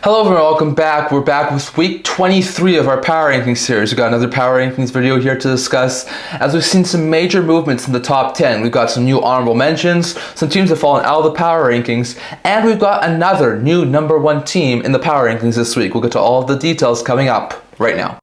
Hello everyone, welcome back. We're back with week 23 of our power rankings series. We've got another power rankings video here to discuss as we've seen some major movements in the top 10. We've got some new honorable mentions, some teams have fallen out of the power rankings, and we've got another new number one team in the power rankings this week. We'll get to all of the details coming up right now.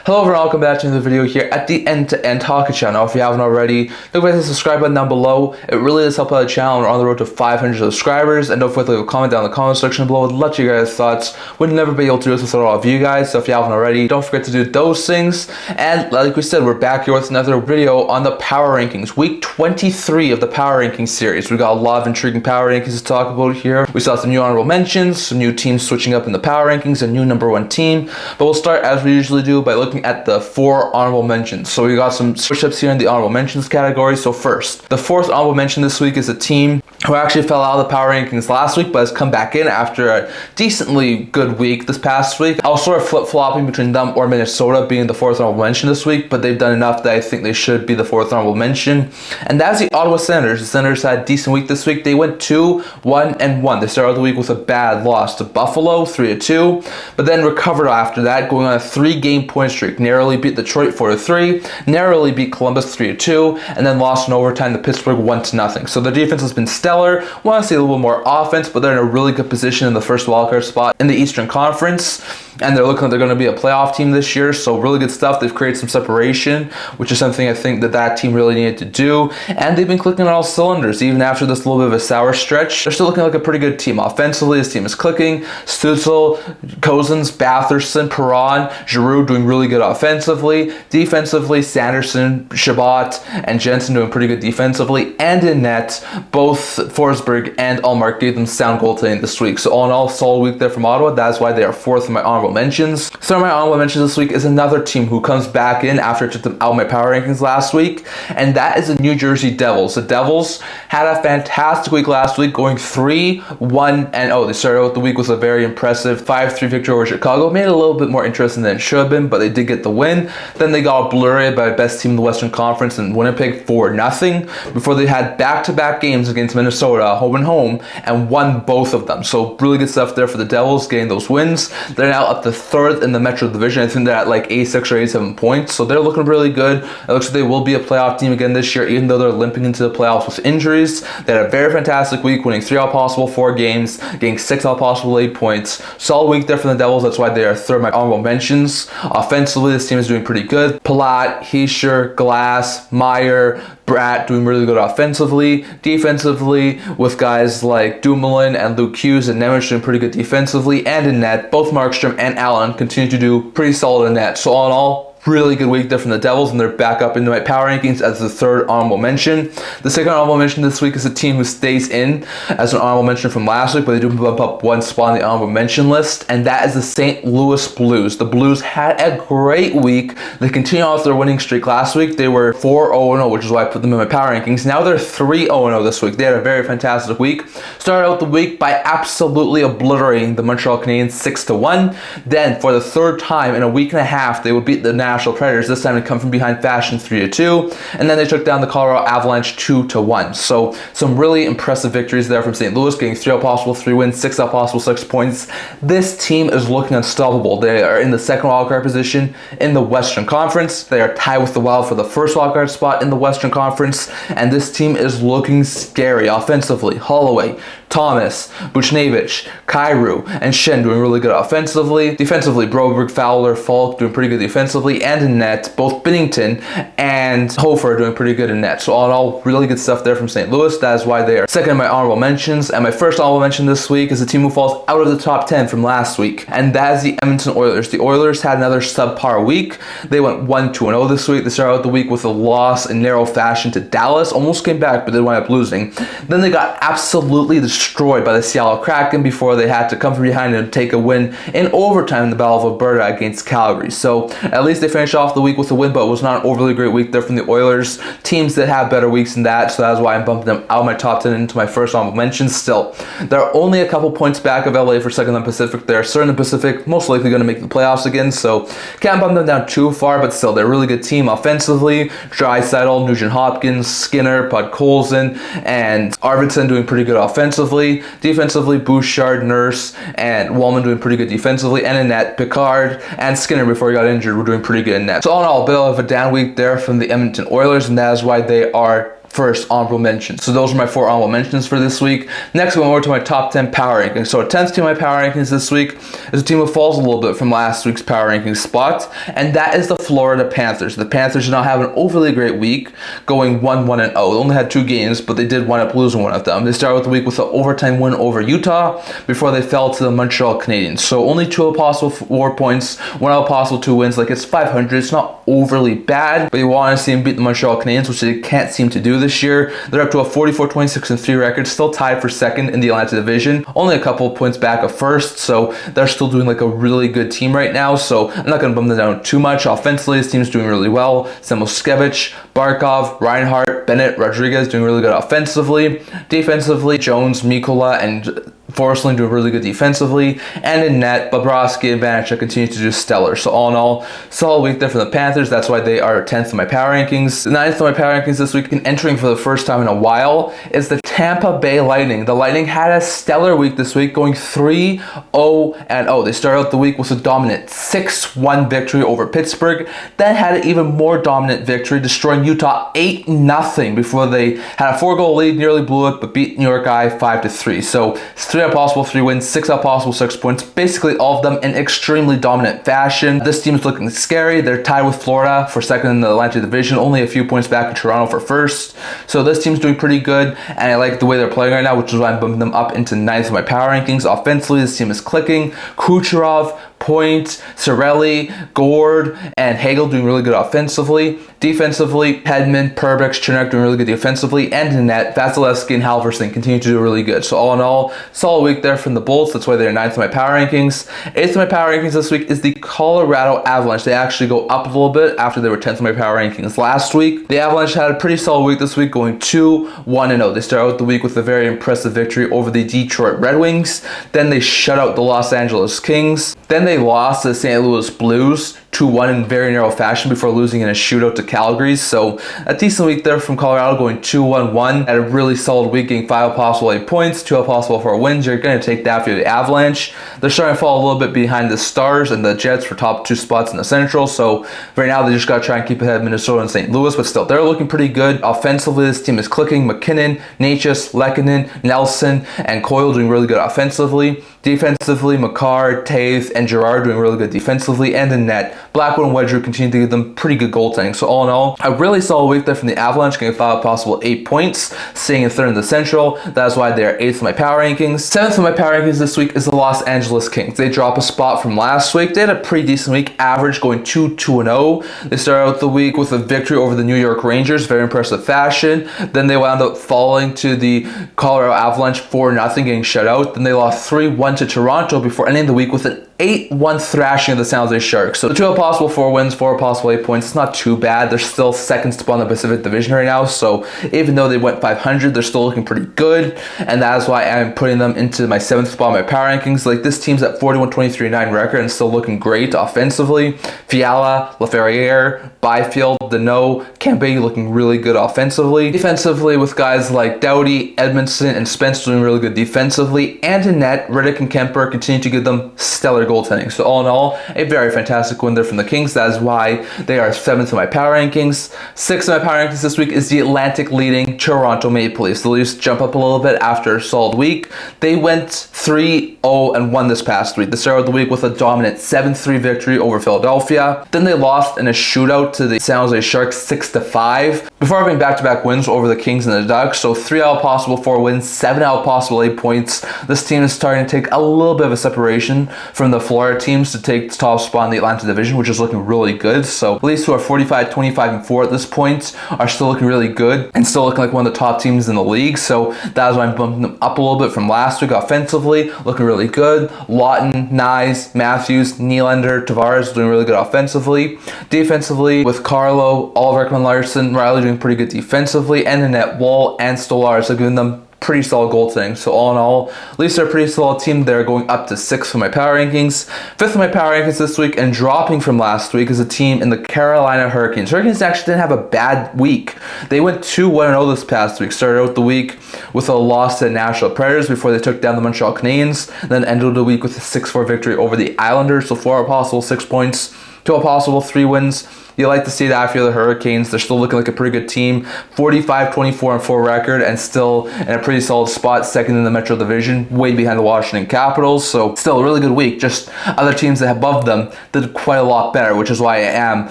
Hello everyone, welcome back to another video here at the End-to-End Hockey channel. If you haven't already, don't forget to subscribe button down below. It really does help out the channel. We're on the road to 500 subscribers, and don't forget to leave a comment down in the comment section below. I'd love to hear your guys' thoughts. Would never be able to do this without all of you guys, so if you haven't already, don't forget to do those things. And like we said, we're back here with another video on the power rankings, week 23 of the power rankings series. We've got a lot of intriguing power rankings to talk about here. We saw some new honorable mentions, some new teams switching up in the power rankings, a new number one team. But we'll start as we usually do by looking at the 4 honorable mentions. So we got some switch ups here in the honorable mentions category. So first, the 4th honorable mention this week is a team who actually fell out of the power rankings last week but has come back in after a decently good week this past week. I was sort of flip-flopping between them or Minnesota being the 4th honorable mention this week, but they've done enough that I think they should be the 4th honorable mention. And that's the Ottawa Senators. The Senators had a decent week this week. They went 2-1-1. They started the week with a bad loss to Buffalo, 3-2, but then recovered after that, going on a 3-game point streak. Narrowly beat Detroit 4-3, narrowly beat Columbus 3-2, and then lost in overtime to Pittsburgh 1-0. So the defense has been stellar. Want to see a little bit more offense, but they're in a really good position in the first wildcard spot in the Eastern Conference, and they're looking like they're going to be a playoff team this year. So really good stuff. They've created some separation, which is something I think that team really needed to do, and they've been clicking on all cylinders even after this little bit of a sour stretch. They're still looking like a pretty good team. Offensively, this team is clicking. Stützle, Cozens, Batherson, Perron, Giroux doing really good offensively. Defensively, Sanderson, Shabbat, and Jensen doing pretty good defensively. And in net, both Forsberg and Allmark gave them sound goaltending this week. So all in all, solid week there from Ottawa. That's why they are 4th in my honorable mentions. So my honorable mentions this week is another team who comes back in after I took them out of my power rankings last week, and that is the New Jersey Devils. The Devils had a fantastic week last week, going 3-1-0. They started out the week with a very impressive 5-3 victory over Chicago. Made it a little bit more interesting than it should have been, but they did get the win. Then they got obliterated by the best team in the Western Conference in Winnipeg 4-0 before they had back-to-back games against Minnesota, home and home, and won both of them. So really good stuff there for the Devils, getting those wins. They're now up to 3rd in the Metro Division. I think they're at like 86 or 87 points, so they're looking really good. It looks like they will be a playoff team again this year, even though they're limping into the playoffs with injuries. They had a very fantastic week, winning 3 out of possible 4 games, getting 6 out of possible 8 points. Solid week there for the Devils. That's why they are 3rd in my honorable mentions. Offensively, this team is doing pretty good. Palat, Heischer, Glass, Meyer, Bratt doing really good offensively. Defensively, with guys like Dumoulin and Luke Hughes and Nemeth doing pretty good defensively. And in net, both Markstrom and Allen continue to do pretty solid in net. So all in all, really good week there from the Devils, and they're back up into my power rankings as the 3rd honorable mention. The 2nd honorable mention this week is a team who stays in as an honorable mention from last week, but they do bump up 1 spot on the honorable mention list, and that is the St. Louis Blues. The Blues had a great week. They continue off their winning streak last week. They were 4-0-0, which is why I put them in my power rankings. Now they're 3-0-0 this week. They had a very fantastic week. Started out the week by absolutely obliterating the Montreal Canadiens 6-1. Then, for the 3rd time in a week and a half, they would beat the Nashville Predators. This time they come from behind fashion 3-2, and then they took down the Colorado Avalanche 2-1. So some really impressive victories there from St. Louis, getting 3 out of possible 3 wins, 6 out of possible 6 points. This team is looking unstoppable. They are in the 2nd wildcard position in the Western Conference. They are tied with the Wild for the 1st wildcard spot in the Western Conference, and this team is looking scary offensively. Holloway, Thomas, Buchnevich, Kyrou, and Shen doing really good offensively. Defensively, Broberg, Fowler, Falk doing pretty good defensively, and in net, both Binnington and Hofer doing pretty good in net. So all in all, really good stuff there from St. Louis. That is why they are 2nd in my honorable mentions. And my 1st honorable mention this week is a team who falls out of the top 10 from last week, and that is the Edmonton Oilers. The Oilers had another subpar week. They went 1-2-0 this week. They started out the week with a loss in narrow fashion to Dallas. Almost came back, but they wound up losing. Then they got absolutely destroyed by the Seattle Kraken before they had to come from behind and take a win in overtime in the Battle of Alberta against Calgary. So at least they finished off the week with a win, but it was not an overly great week there from the Oilers. Teams that have better weeks than that, so that's why I'm bumping them out of my top 10 into my first honorable mentions. Still, they're only a couple points back of LA for second in the Pacific. They're third in the Pacific, most likely going to make the playoffs again, so can't bump them down too far, but still, they're a really good team offensively. Draisaitl, Nugent Hopkins, Skinner, Podkolzin, and Arvidsson doing pretty good offensively. Defensively, Bouchard, Nurse, and Wallman doing pretty good defensively, and in net, Picard and Skinner before he got injured were doing pretty good in net. So all in all, a bit of a down week there from the Edmonton Oilers, and that is why they are first honorable mentions. So those are my 4 honorable mentions for this week. Next, going over to my top 10 power rankings. So a 10th team in my power rankings this week is a team that falls a little bit from last week's power rankings spot, and that is the Florida Panthers. The Panthers did not have an overly great week, going 1-1-0. They only had 2 games, but they did wind up losing one of them. They started with the week with an overtime win over Utah before they fell to the Montreal Canadiens. So only 2 of possible 4 points, 1 out of possible 2 wins. Like, it's 500. It's not overly bad, but you want to see them beat the Montreal Canadiens, which they can't seem to do this year. They're up to a 44-26-3 record, still tied for second in the Atlantic Division, only a couple of points back of first, so they're still doing like a really good team right now, so I'm not going to bump them down too much. Offensively, this team's doing really well. Samoskevich, Barkov, Reinhardt, Bennett, Rodriguez doing really good offensively. Defensively, Jones, Mikola, and Forsling doing really good defensively, and in net, Bobrovsky and Vanacek continue to do stellar. So all in all, solid week there for the Panthers. That's why they are 10th in my power rankings. 9th in my power rankings this week, and entering for the first time in a while, is the Tampa Bay Lightning. The Lightning had a stellar week this week, going 3-0-0. They started out the week with a dominant 6-1 victory over Pittsburgh, then had an even more dominant victory, destroying Utah 8-0 before they had a 4-goal lead, nearly blew it, but beat New York I 5-3. So 3 out of possible 3 wins, 6 out of possible 6 points, basically all of them in extremely dominant fashion. This team is looking scary. They're tied with Florida for second in the Atlantic Division, only a few points back in Toronto for first. So this team's doing pretty good, and I like the way they're playing right now, which is why I'm bumping them up into 9th in my power rankings. Offensively, this team is clicking. Kucherov, Point, Cirelli, Gord, and Hagel doing really good offensively. Defensively, Hedman, Perbix, Chernak doing really good defensively, and in net, Vasilevsky and Halverson continue to do really good. So all in all, solid week there from the Bolts. That's why they're 9th in my power rankings. 8th in my power rankings this week is the Colorado Avalanche. They actually go up a little bit after they were 10th in my power rankings last week. The Avalanche had a pretty solid week this week, going 2-1-0. They started out the week with a very impressive victory over the Detroit Red Wings. Then they shut out the Los Angeles Kings. Then they lost to the St. Louis Blues 2-1 in very narrow fashion before losing in a shootout to Calgary. So a decent week there from Colorado, going 2-1-1. Had a really solid week, getting 5 possible 8 points, 2 possible 4 wins. You're going to take that for the Avalanche. They're starting to fall a little bit behind the Stars and the Jets for top 2 spots in the Central. So right now they just got to try and keep ahead of Minnesota and St. Louis, but still they're looking pretty good. Offensively, this team is clicking. McKinnon, Natchez, Lehkonen, Nelson, and Coyle doing really good offensively. Defensively, McCarr, Taves, and Gerard doing really good defensively, and in net, Blackwood and Wedgewood continue to give them pretty good goaltending. So all in all, a really solid week there from the Avalanche, getting 5 possible 8 points, staying in 3rd in the Central. That's why they are 8th in my power rankings. 7th in my power rankings this week is the Los Angeles Kings. They drop a spot from last week. They had a pretty decent week, average going 2-2-0. They started out the week with a victory over the New York Rangers, very impressive fashion. Then they wound up falling to the Colorado Avalanche 4-0, getting shut out. Then they lost 3-1 to Toronto before ending the week with an 8-1 thrashing of the San Jose Sharks. So the 2 possible 4 wins, 4 possible 8 points. It's not too bad. They're still second spot in the Pacific Division right now. So even though they went 500, they're still looking pretty good. And that is why I'm putting them into my 7th spot in my power rankings. Like, this team's at 41-23-9 record and still looking great offensively. Fiala, Laferriere, Byfield, Deneau, Kempe looking really good offensively. Defensively, with guys like Doughty, Edmondson, and Spence doing really good defensively. And in net, Riddick and Kemper continue to give them stellar goaltending. So all in all, a very fantastic win there from the Kings. That is why they are 7th in my power rankings. 6th in my power rankings this week is the Atlantic leading Toronto Maple Leafs. The Leafs jump up a little bit after a solid week. They went 3-0-1 this past week. They started the week with a dominant 7-3 victory over Philadelphia. Then they lost in a shootout to the San Jose Sharks 6-5 before having back-to-back wins over the Kings and the Ducks. So 3 out of possible 4 wins, 7 out of possible 8 points. This team is starting to take a little bit of a separation from the Florida star teams to take the top spot in the Atlantic Division, which is looking really good. So at least who are 45, 25, and 4 at this point are still looking really good and still looking like one of the top teams in the league. So that is why I'm bumping them up a little bit from last week. Offensively, looking really good. Lawton, Nyes, Matthews, Nylander, Tavares doing really good offensively. Defensively, with Carlo, Oliver Ekman-Larsson, Riley doing pretty good defensively, and in net, Wall and Stolarz are giving them pretty solid goaltending. So all in all, at least they're a pretty solid team. They're going up to 6th for my power rankings. 5th for my power rankings this week, and dropping from last week, is a team in the Carolina Hurricanes. Hurricanes actually didn't have a bad week. They went 2-1-0 this past week. Started out the week with a loss to Nashville Predators before they took down the Montreal Canadiens, then ended the week with a 6-4 victory over the Islanders. So 4 possible 6 points to a possible 3 wins. You like to see that after the Hurricanes. They're still looking like a pretty good team. 45-24-4 record, and still in a pretty solid spot, 2nd in the Metro Division, way behind the Washington Capitals. So still a really good week. Just other teams that have above them did quite a lot better, which is why I am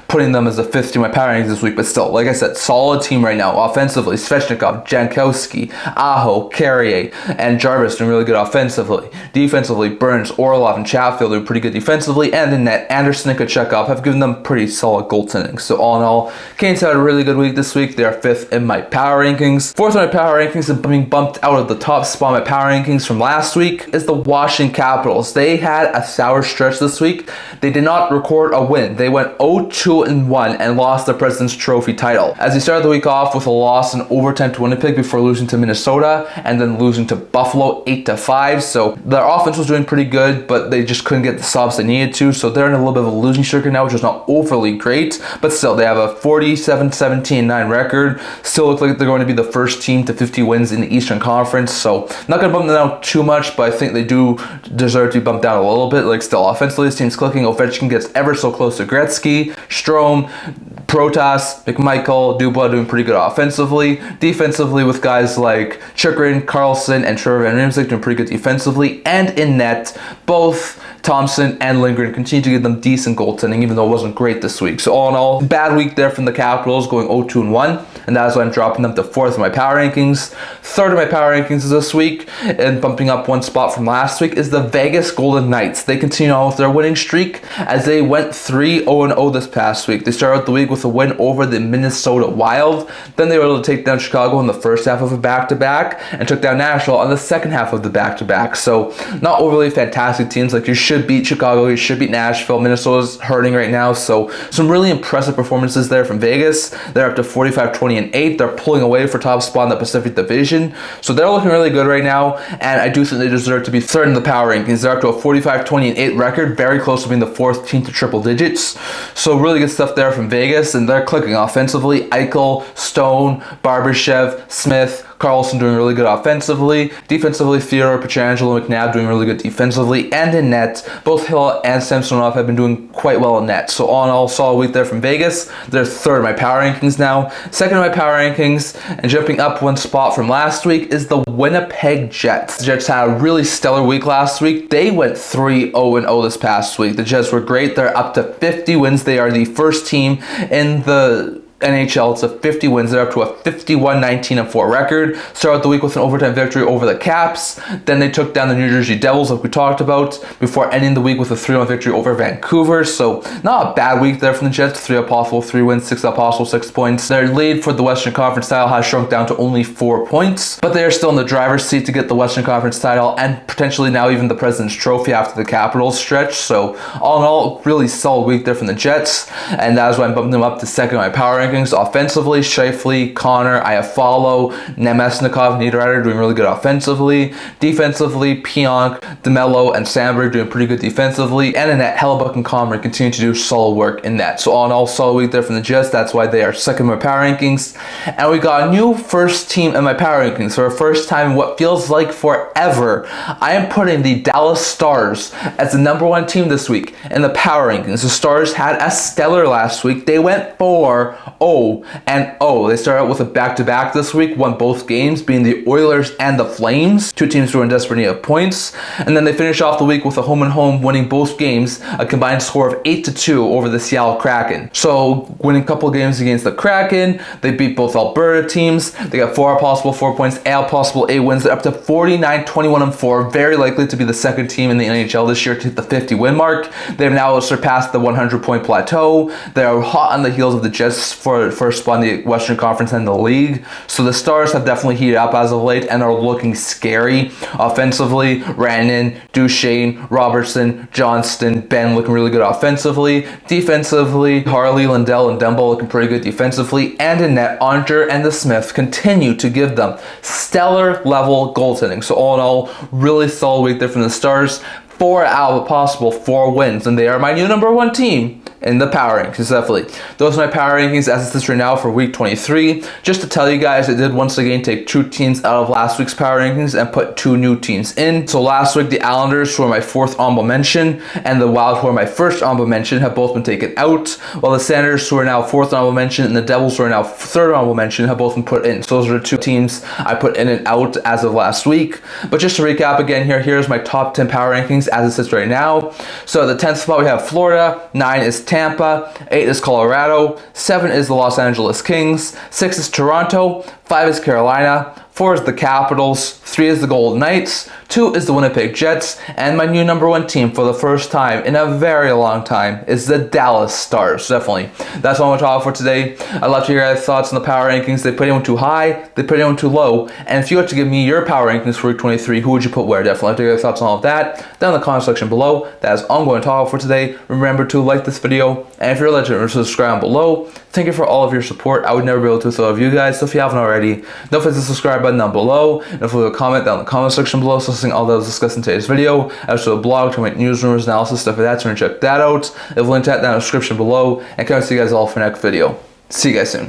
putting them as the 5th team in my power rankings this week. But still, like I said, solid team right now. Offensively, Svechnikov, Jankowski, Aho, Carrier, and Jarvis doing really good offensively. Defensively, Burns, Orlov, and Chatfield doing pretty good defensively. And in net, Anderson and Kochekov have given them pretty solid goaltending. So all in all, Canes had a really good week this week. They are 5th in my power rankings. 4th in my power rankings, and being bumped out of the top spot in my power rankings from last week, is the Washington Capitals. They had a sour stretch this week. They did not record a win. They went 0-2-1 and lost the President's Trophy title, as they started the week off with a loss in overtime to Winnipeg before losing to Minnesota and then losing to Buffalo 8-5. So their offense was doing pretty good, but they just couldn't get the subs they needed to. So they're in a little bit of a losing streak right now, which is not overly great. But still, they have a 47-17-9 record. Still look like they're going to be the first team to 50 wins in the Eastern Conference. So not going to bump them down too much, but I think they do deserve to be bumped down a little bit. Like still, offensively, this team's clicking. Ovechkin gets ever so close to Gretzky. Strome, Protas, McMichael, Dubois doing pretty good offensively. Defensively, with guys like Chychrun, Carlson, and Trevor Van Riemsdyk doing pretty good defensively. And in net, both Thompson and Lindgren continue to give them decent goaltending, even though it wasn't great this week. So all in all, bad week there from the Capitals, going 0-2-1, and that's why I'm dropping them to 4th in my power rankings. 3rd in my power rankings this week, and bumping up 1 spot from last week, is the Vegas Golden Knights. They continue on with their winning streak, as they went 3-0-0 this past week. They started the week with a win over the Minnesota Wild. Then they were able to take down Chicago in the first half of a back-to-back, and took down Nashville on the second half of the back-to-back. So not overly fantastic teams. Like, you should beat Chicago, you should beat Nashville. Minnesota's hurting right now, so some really impressive performances there from Vegas. They're up to 45-20-8. They're pulling away for top spot in the Pacific Division, so they're looking really good right now, and I do think they deserve to be 3rd in the power rankings. They're up to a 45-20-8 record, very close to being the 4th team to triple digits. So really good stuff there from Vegas, and they're clicking offensively. Eichel, Stone, Barbashev, Smith, Carlson doing really good offensively. Defensively, Theodore, Pietrangelo, McNabb doing really good defensively. And in net, both Hill and Samsonov have been doing quite well in net. So all in all, solid week there from Vegas. They're 3rd in my power rankings now. 2nd in my power rankings, and jumping up 1 spot from last week, is the Winnipeg Jets. The Jets had a really stellar week last week. They went 3-0-0 this past week. The Jets were great. They're up to 50 wins. They are the first team in the NHL to 50 wins. They're up to a 51-19-4 record. Started the week with an overtime victory over the Caps. Then they took down the New Jersey Devils, like we talked about, before ending the week with a 3-1 victory over Vancouver. So not a bad week there from the Jets. 3 out possible 3 wins, 6 out possible 6 points. Their lead for the Western Conference title has shrunk down to only 4 points, but they are still in the driver's seat to get the Western Conference title, and potentially now even the President's Trophy after the Capitals stretch. So all in all, really solid week there from the Jets, and that is why I'm bumping them up to 2nd in my power rankings. Offensively, Scheifele, Connor, Iafallo, Nemesnikov, Niederreiter doing really good offensively. Defensively, Pionk, DeMello, and Sandberg doing pretty good defensively. And in net, Hellebuck and Comrie continue to do solid work in net. So all in all, solid week there from the Jets. That's why they are 2nd in my power rankings. And we got a new first team in my power rankings. For the first time in what feels like forever, I am putting the Dallas Stars as the number 1 team this week in the power rankings. The Stars had a stellar last week. They went 4 0-0. They started out with a back-to-back this week, won both games, being the Oilers and the Flames, two teams who were in desperate need of points. And then they finished off the week with a home-and-home, winning both games, a combined score of 8-2 over the Seattle Kraken. So winning a couple of games against the Kraken, they beat both Alberta teams. They got 4 possible 4 points, 8 possible 8 wins. They're up to 49, 21-4, very likely to be the second team in the NHL this year to hit the 50 win mark. They've now surpassed the 100 point plateau. They're hot on the heels of the Jets for first spot in the Western Conference and the league. So the Stars have definitely heated up as of late and are looking scary. Offensively, Rannon, Duchesne, Robertson, Johnston, Ben looking really good offensively. Defensively, Harley, Lindell, and Dumbo looking pretty good defensively. And in net, Onter and the Smith continue to give them stellar level goaltending. So all in all, really solid week there from the Stars. 4 out of a possible 4 wins, and they are my new number 1 team in the power rankings, definitely. Those are my power rankings as it sits right now for week 23. Just to tell you guys, I did once again take 2 teams out of last week's power rankings and put 2 new teams in. So last week, the Islanders, who are my 4th honorable mention, and the Wild, who are my 1st honorable mention, have both been taken out, while the Senators, who are now 4th honorable mention, and the Devils, who are now 3rd honorable mention, have both been put in. So those are the 2 teams I put in and out as of last week. But just to recap again here's my top 10 power rankings as it sits right now. So at the 10th spot, we have Florida, 9 is Tampa, 8 is Colorado, 7 is the Los Angeles Kings, 6 is Toronto, 5 is Carolina, 4 is the Capitals, 3 is the Golden Knights, 2 is the Winnipeg Jets, and my new number 1 team for the first time in a very long time is the Dallas Stars, definitely. That's all I'm going to talk for today. I'd love to hear your guys' thoughts on the power rankings. They put anyone too high, they put anyone too low, and if you had to give me your power rankings for week 23, who would you put where? Definitely love to hear your thoughts on all of that down in the comment section below. That is all I'm going to talk for today. Remember to like this video, and if you're a legend, subscribe below. Thank you for all of your support. I would never be able to do without you guys, so if you haven't already, don't forget to subscribe button down below, and if you leave a comment down in the comment section below, so all that was discussed in today's video. I also have a blog to make news, rumors, analysis, stuff like that, so check that out. I've linked that down in the description below, and can't see you guys all for the next video. See you guys soon.